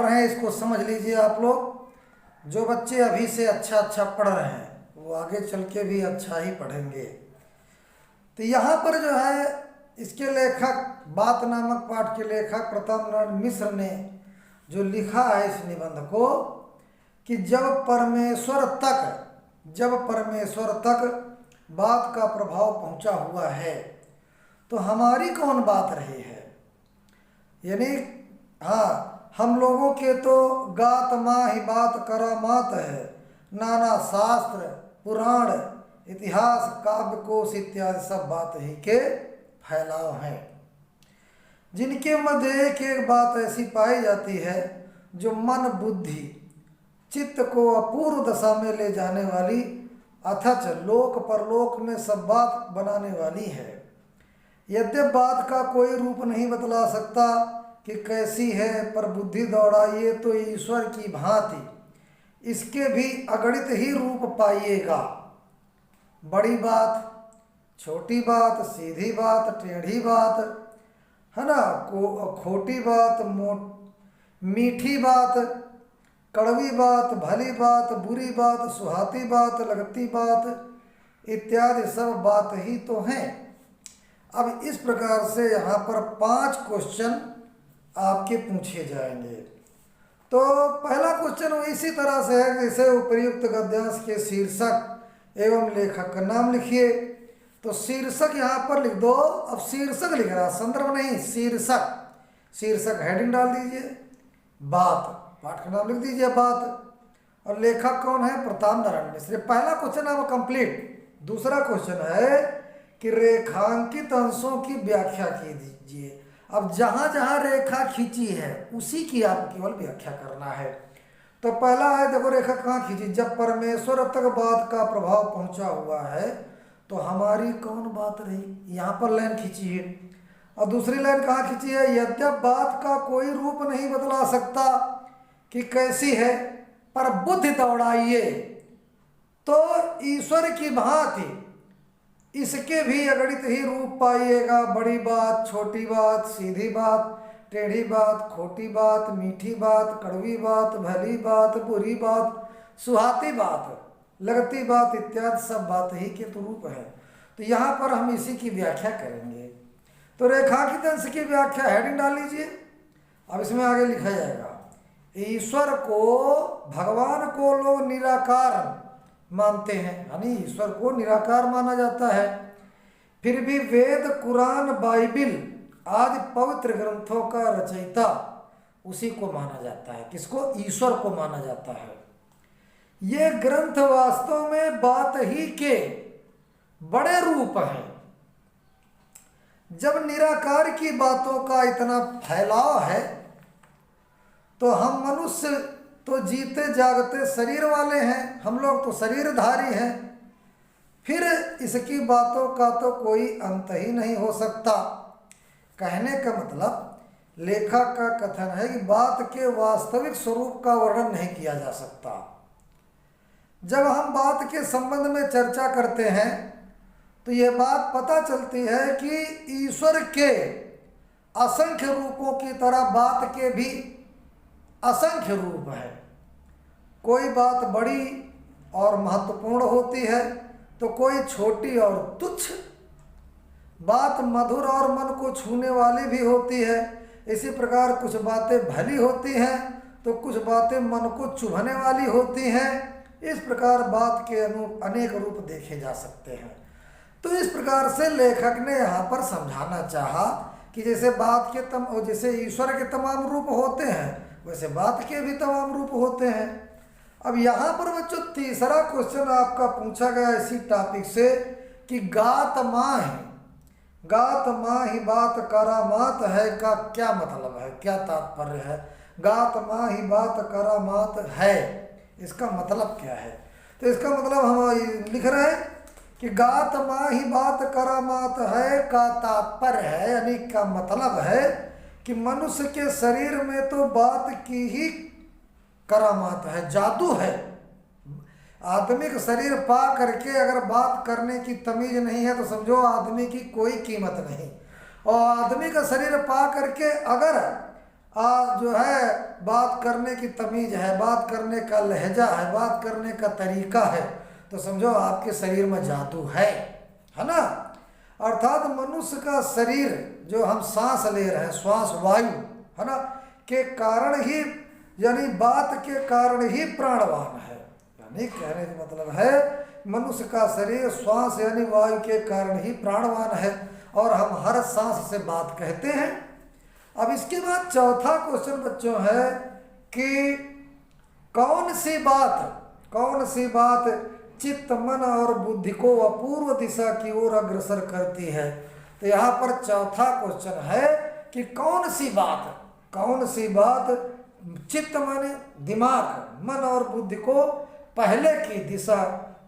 रहे हैं इसको समझ लीजिए आप लोग। जो बच्चे अभी से अच्छा पढ़ रहे हैं वो आगे चल के भी अच्छा ही पढ़ेंगे। तो यहाँ पर जो है इसके लेखक, बात नामक पाठ के लेखक प्रताप नारायण मिश्र ने जो लिखा है इस निबंध को कि जब परमेश्वर तक बात का प्रभाव पहुंचा हुआ है तो हमारी कौन बात रही है। यानी हाँ, हम लोगों के तो गात माँ ही बात करा मात है, नाना शास्त्र पुराण इतिहास काव्य कोश इत्यादि सब बात ही के फैलाव हैं, जिनके मध्य एक एक बात ऐसी पाई जाती है जो मन बुद्धि चित्त को अपूर्व दशा में ले जाने वाली अथच लोक परलोक में सब बात बनाने वाली है। यद्यप बात का कोई रूप नहीं बतला सकता कि कैसी है, पर बुद्धि दौड़ाइए तो ईश्वर की भांति इसके भी अगणित ही रूप पाइएगा। बड़ी बात, छोटी बात, सीधी बात, टेढ़ी बात, है ना, खोटी बात, मीठी बात, कड़वी बात, भली बात, बुरी बात, सुहाती बात, लगती बात इत्यादि सब बात ही तो हैं। अब इस प्रकार से यहाँ पर 5 क्वेश्चन आपके पूछे जाएंगे। तो पहला क्वेश्चन इसी तरह से है जैसे उपर्युक्त गद्यांश के शीर्षक एवं लेखक का नाम लिखिए। तो शीर्षक यहाँ पर लिख दो। अब शीर्षक लिख रहा, संदर्भ नहीं, शीर्षक हेडिंग डाल दीजिए, बात, पाठ का नाम लिख दीजिए बात, और लेखक कौन है, प्रताप नारायण मिश्र। पहला क्वेश्चन अब कंप्लीट। दूसरा क्वेश्चन है कि रेखांकित अंशों की व्याख्या कीजिए। अब जहां जहां रेखा खींची है उसी की आपको केवल व्याख्या करना है। तो पहला है, देखो रेखा कहाँ खींची, जब परमेश्वर तक बात का प्रभाव पहुंचा हुआ है तो हमारी कौन बात रही, यहाँ पर लाइन खींची है। और दूसरी लाइन कहाँ खींची है, यद्यप बात का कोई रूप नहीं बतला सकता कि कैसी है, पर बुद्धि दौड़ाइए तो ईश्वर की भांति इसके भी अगणित ही रूप पाइएगा। बड़ी बात, छोटी बात, सीधी बात, टेढ़ी बात, खोटी बात, मीठी बात, कड़वी बात, भली बात, बुरी बात, सुहाती बात, लगती बात इत्यादि सब बात ही के तो रूप है। तो यहाँ पर हम इसी की व्याख्या करेंगे। तो रेखांकित अंश की व्याख्या हेडिंग डाल लीजिए। अब इसमें आगे लिखा जाएगा, ईश्वर को, भगवान को लोग निराकार मानते हैं, यानी ईश्वर को निराकार माना जाता है। फिर भी वेद, कुरान, बाइबिल आदि पवित्र ग्रंथों का रचयिता उसी को माना जाता है। किसको, ईश्वर को माना जाता है। ये ग्रंथ वास्तव में बात ही के बड़े रूप हैं। जब निराकार की बातों का इतना फैलाव है तो हम मनुष्य तो जीते जागते शरीर वाले हैं, हम लोग तो शरीरधारी हैं, फिर इसकी बातों का तो कोई अंत ही नहीं हो सकता। कहने का मतलब लेखक का कथन है कि बात के वास्तविक स्वरूप का वर्णन नहीं किया जा सकता। जब हम बात के संबंध में चर्चा करते हैं तो यह बात पता चलती है कि ईश्वर के असंख्य रूपों की तरह बात के भी असंख्य रूप है। कोई बात बड़ी और महत्वपूर्ण होती है तो कोई छोटी और तुच्छ। बात मधुर और मन को छूने वाली भी होती है। इसी प्रकार कुछ बातें भली होती हैं तो कुछ बातें मन को चुभने वाली होती हैं। इस प्रकार बात के अनेक रूप देखे जा सकते हैं। तो इस प्रकार से लेखक ने यहाँ पर समझाना चाहा कि जैसे बात के जैसे ईश्वर के तमाम रूप होते हैं वैसे बात के भी तमाम रूप होते हैं। अब यहाँ पर बच्चों तीसरा क्वेश्चन आपका पूछा गया इसी टॉपिक से कि गात माँ ही बात करा मात है का क्या मतलब है, क्या तात्पर्य है। गात माँ ही बात करा मात है, इसका मतलब क्या है। तो इसका मतलब हम लिख रहे हैं कि गात माँ ही बात करा मात है का तात्पर्य है, यानी का मतलब है कि मनुष्य के शरीर में तो बात की ही करामात है, जादू है। आदमी का शरीर पा करके अगर बात करने की तमीज नहीं है तो समझो आदमी की कोई कीमत नहीं। और आदमी का शरीर पा करके अगर जो है बात करने की तमीज है, बात करने का लहजा है, बात करने का तरीका है, तो समझो आपके शरीर में जादू है ना। अर्थात मनुष्य का शरीर जो हम सांस ले रहे हैं, श्वास वायु है ना, के कारण ही, यानी बात के कारण ही प्राणवान है। यानी कहने का मतलब है मनुष्य का शरीर श्वास यानी वायु के कारण ही प्राणवान है, और हम हर सांस से बात कहते हैं। अब इसके बाद चौथा क्वेश्चन बच्चों है कि कौन सी बात चित्त, मन और बुद्धि को अपूर्व दिशा की ओर अग्रसर करती है। तो यहाँ पर चौथा क्वेश्चन है कि कौन सी बात चित्त माने दिमाग, मन और बुद्धि को पहले की दिशा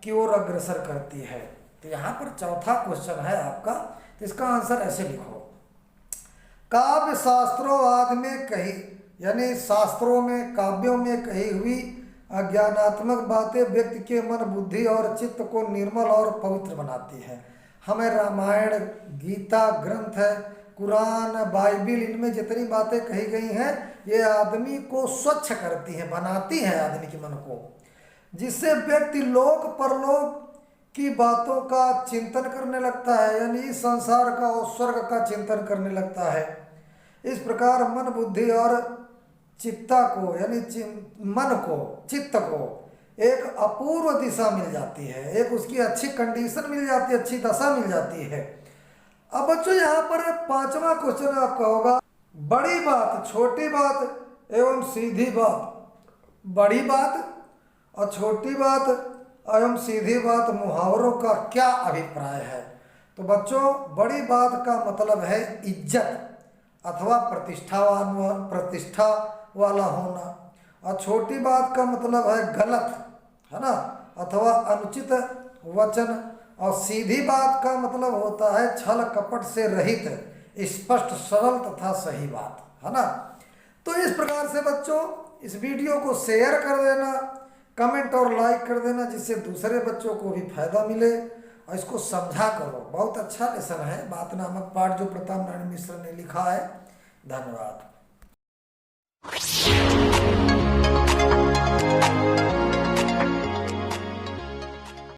की ओर अग्रसर करती है। तो यहाँ पर चौथा क्वेश्चन है आपका, तो इसका आंसर ऐसे लिखो। काव्य शास्त्रों में कही, यानी शास्त्रों में, काव्यों में कही हुई अज्ञानात्मक बातें व्यक्ति के मन, बुद्धि और चित्त को निर्मल और पवित्र बनाती है। हमें रामायण, गीता ग्रंथ, कुरान, बाइबिल, इनमें जितनी बातें कही गई हैं ये आदमी को स्वच्छ करती हैं, बनाती हैं आदमी के मन को, जिससे व्यक्ति लोक परलोक की बातों का चिंतन करने लगता है, यानी इस संसार का और स्वर्ग का चिंतन करने लगता है। इस प्रकार मन, बुद्धि और चित्ता को, यानी मन को, चित्त को एक अपूर्व दिशा मिल जाती है, एक उसकी अच्छी कंडीशन मिल जाती है, अच्छी दशा मिल जाती है। अब बच्चों यहाँ पर पांचवा क्वेश्चन आपका होगा, बड़ी बात, छोटी बात एवं सीधी बात, बड़ी बात और छोटी बात एवं सीधी बात मुहावरों का क्या अभिप्राय है। तो बच्चों बड़ी बात का मतलब है इज्जत अथवा प्रतिष्ठा वाला होना, और छोटी बात का मतलब है गलत, है ना, अथवा अनुचित वचन, और सीधी बात का मतलब होता है छल कपट से रहित, स्पष्ट, सरल तथा सही बात, है ना। तो इस प्रकार से बच्चों इस वीडियो को शेयर कर देना, कमेंट और लाइक कर देना, जिससे दूसरे बच्चों को भी फायदा मिले, और इसको समझा करो। बहुत अच्छा लेसन है बात नामक पाठ जो प्रताप नारायण मिश्र ने लिखा है। धन्यवाद।